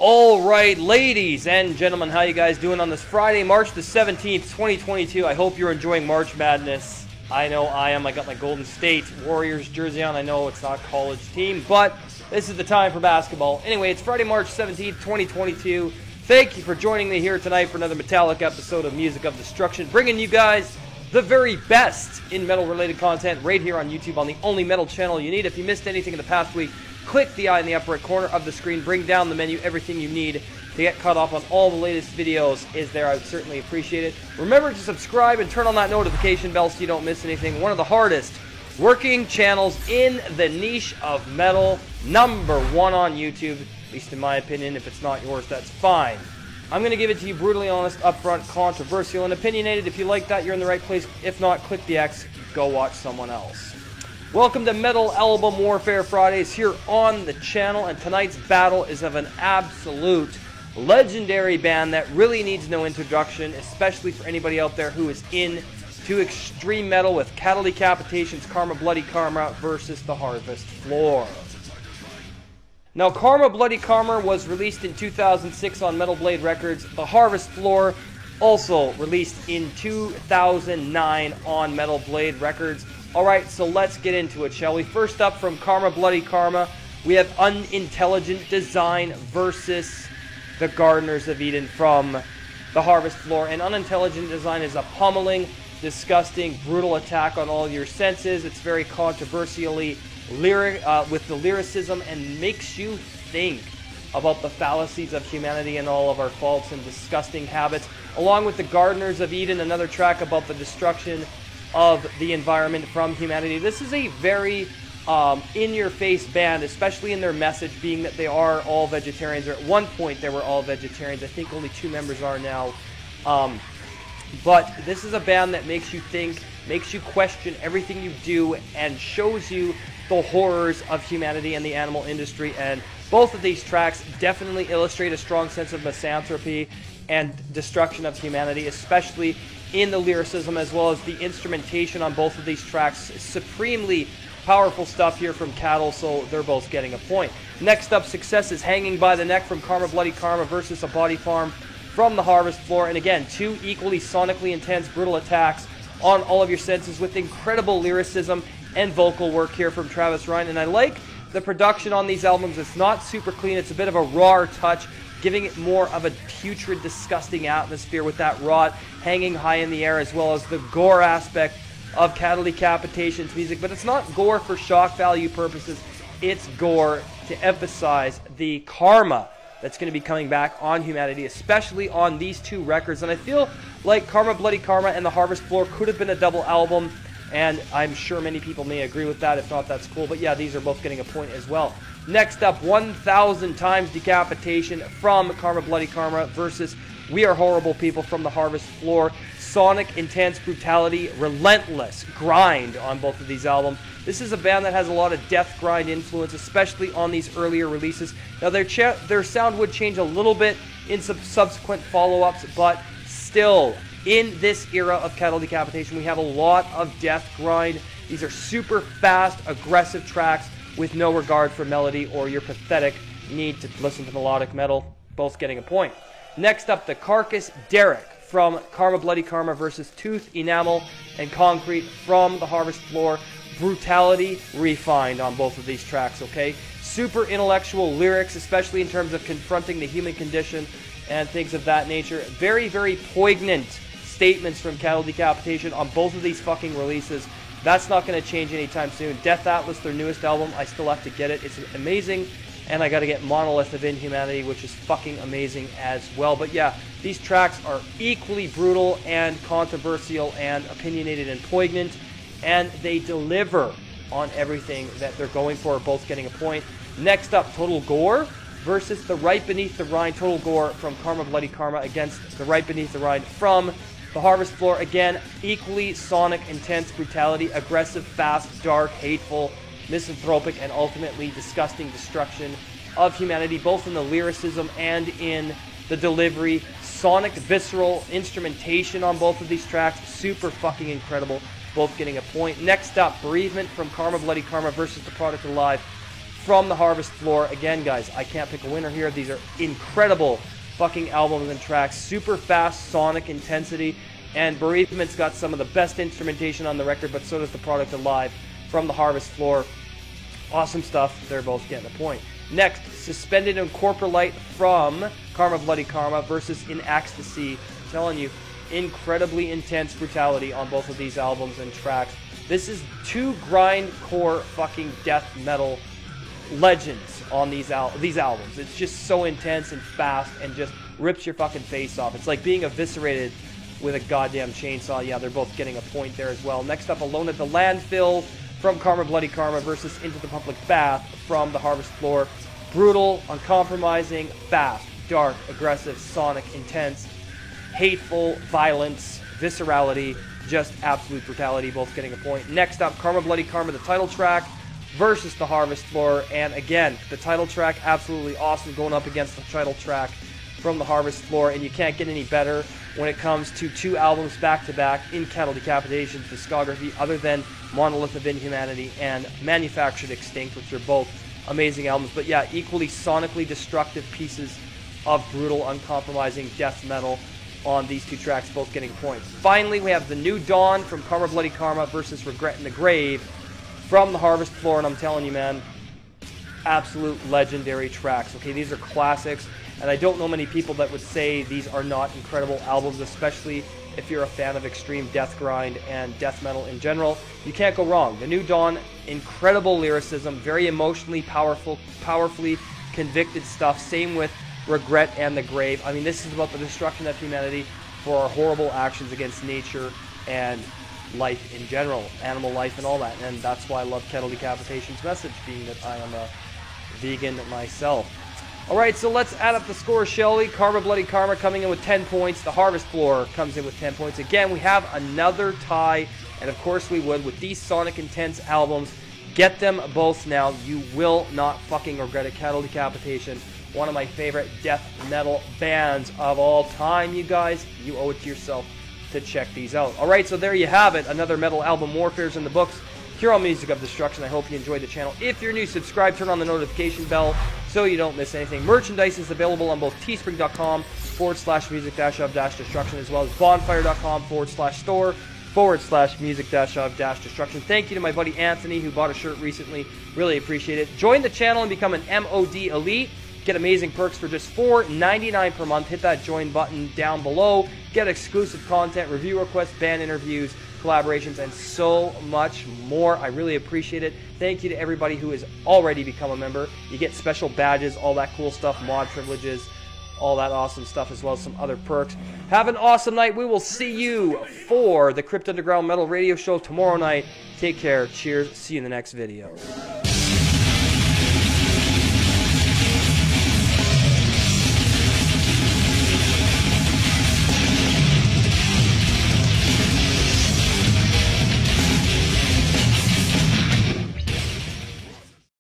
All right, ladies and gentlemen, how you guys doing on this Friday, March the 17th, 2022? I hope you're enjoying March Madness. I know I am. I got my Golden State Warriors jersey on. I know it's not a college team, but this is the time for basketball. Anyway, it's Friday, March 17th, 2022. Thank you for joining me here tonight for another metallic episode of Music of Destruction, bringing you guys the very best in metal-related content right here on YouTube on the only metal channel you need. If you missed anything in the past week, click the eye in the upper right corner of the screen, bring down the menu, everything you need to get caught up on all the latest videos is there. I would certainly appreciate it. Remember to subscribe and turn on that notification bell so you don't miss anything. One of the hardest working channels in the niche of metal, #1 on YouTube, at least in my opinion. If it's not yours, that's fine. I'm going to give it to you brutally honest, upfront, controversial, and opinionated. If you like that, you're in the right place. If not, click the X, go watch someone else. Welcome to Metal Album Warfare Fridays here on the channel, and tonight's battle is of an absolute legendary band that really needs no introduction, especially for anybody out there who is into extreme metal, with Cattle Decapitation's Karma Bloody Karma versus the Harvest Floor. Now, Karma Bloody Karma was released in 2006 on Metal Blade Records. The Harvest Floor also released in 2009 on Metal Blade Records. Alright, so let's get into it, shall we? First up, from Karma Bloody Karma, we have Unintelligent Design versus the Gardeners of Eden from the Harvest Floor. And Unintelligent Design is a pummeling, disgusting, brutal attack on all your senses. It's very controversially lyric, with the lyricism, and makes you think about the fallacies of humanity and all of our faults and disgusting habits. Along with the Gardeners of Eden, another track about the destruction of the environment from humanity. This is a very in-your-face band, especially in their message, being that they are all vegetarians, or at one point they were all vegetarians. I think only 2 members are now. But this is a band that makes you think, makes you question everything you do, and shows you the horrors of humanity and the animal industry. And both of these tracks definitely illustrate a strong sense of misanthropy and destruction of humanity, especially in the lyricism as well as the instrumentation on both of these tracks. Supremely powerful stuff here from Cattle, so they're both getting a point. Next up, Success is Hanging by the Neck from Karma Bloody Karma versus A Body Farm from the Harvest Floor. And again, 2 equally sonically intense, brutal attacks on all of your senses with incredible lyricism and vocal work here from Travis Ryan. And I like the production on these albums. It's not super clean. It's a bit of a raw touch, giving it more of a putrid, disgusting atmosphere with that rot hanging high in the air, as well as the gore aspect of Cattle Decapitation's music. But it's not gore for shock value purposes. It's gore to emphasize the karma that's going to be coming back on humanity, especially on these 2 records. And I feel like Karma Bloody Karma and the Harvest Floor could have been a double album, and I'm sure many people may agree with that. If not, that's cool. But yeah, these are both getting a point as well. Next up, 1,000 Times Decapitation from Karma Bloody Karma versus We Are Horrible People from the Harvest Floor. Sonic, intense brutality, relentless grind on both of these albums. This is a band that has a lot of death grind influence, especially on these earlier releases. Now, their sound would change a little bit in some subsequent follow-ups, but still, in this era of Cattle Decapitation, we have a lot of death grind. These are super fast, aggressive tracks with no regard for melody or your pathetic need to listen to melodic metal. Both getting a point. Next up, the Carcass Derek from Karma Bloody Karma versus Tooth, Enamel, and Concrete from the Harvest Floor. Brutality refined on both of these tracks, okay? Super intellectual lyrics, especially in terms of confronting the human condition and things of that nature. Very, very poignant statements from Cattle Decapitation on both of these fucking releases. That's not going to change anytime soon. Death Atlas, their newest album, I still have to get it. It's amazing. And I got to get Monolith of Inhumanity, which is fucking amazing as well. But yeah, these tracks are equally brutal and controversial and opinionated and poignant. And they deliver on everything that they're going for, both getting a point. Next up, Total Gore versus The Right Beneath the Rind. Total Gore from Karma Bloody Karma against The Right Beneath the Rind from the Harvest Floor. Again, equally sonic, intense brutality, aggressive, fast, dark, hateful, misanthropic, and ultimately disgusting destruction of humanity, both in the lyricism and in the delivery. Sonic, visceral instrumentation on both of these tracks, super fucking incredible. both getting a point. Next up, Bereavement from Karma Bloody Karma versus The Product Alive from the Harvest Floor. Again, guys, I can't pick a winner here. These are incredible fucking albums and tracks. Super fast sonic intensity. And Bereavement's got some of the best instrumentation on the record, but so does The Product Alive from the Harvest Floor. Awesome stuff. They're both getting a point. Next, Suspended in Corporalite from Karma Bloody Karma versus In Ecstasy. I'm telling you, incredibly intense brutality on both of these albums and tracks. This is two grindcore fucking death metal legends on these albums. It's just so intense and fast and just rips your fucking face off. It's like being eviscerated with a goddamn chainsaw. Yeah, they're both getting a point there as well. Next up, Alone at the Landfill from Karma Bloody Karma versus Into the Public Bath from the Harvest Floor. Brutal, uncompromising, fast, dark, aggressive, sonic, intense, hateful, violence, viscerality, just absolute brutality, both getting a point. Next up, Karma Bloody Karma, the title track, versus the Harvest Floor. And again, the title track, absolutely awesome, going up against the title track from the Harvest Floor, and you can't get any better when it comes to two albums back-to-back in Cattle Decapitation's discography other than Monolith of Inhumanity and Manufactured Extinct, which are both amazing albums. But yeah, equally sonically destructive pieces of brutal, uncompromising death metal on these two tracks, both getting points. Finally, we have The New Dawn from Karma Bloody Karma versus Regret in the Grave from the Harvest Floor, and I'm telling you, man, absolute legendary tracks. Okay, these are classics. And I don't know many people that would say these are not incredible albums, especially if you're a fan of extreme death grind and death metal in general. You can't go wrong. The New Dawn, incredible lyricism, very emotionally powerfully convicted stuff. Same with Regret and the Grave. I mean, this is about the destruction of humanity for our horrible actions against nature and life in general, animal life and all that. And that's why I love Cattle Decapitation's message, being that I am a vegan myself. Alright, so let's add up the scores, shall we? Karma Bloody Karma coming in with 10 points. The Harvest Floor comes in with 10 points. Again, we have another tie, and of course we would. With these sonic intense albums, get them both now. You will not fucking regret it. Cattle Decapitation, one of my favorite death metal bands of all time, you guys. You owe it to yourself to check these out. Alright, so there you have it. Another metal album warfare's in the books here on Music of Destruction. I hope you enjoyed the channel. If you're new, subscribe, turn on the notification bell so you don't miss anything. Merchandise is available on both teespring.com/music-of-destruction as well as bonfire.com/store/music-of-destruction. Thank you to my buddy Anthony who bought a shirt recently. Really appreciate it. Join the channel and become an MOD Elite. Get amazing perks for just $4.99 per month. Hit that join button down below. Get exclusive content, review requests, band interviews, collaborations, and so much more. I really appreciate it. Thank you to everybody who has already become a member. You get special badges, all that cool stuff, mod privileges, all that awesome stuff, as well as some other perks. Have an awesome night. We will see you for the Crypt Underground Metal Radio Show tomorrow night. Take care. Cheers. See you in the next video.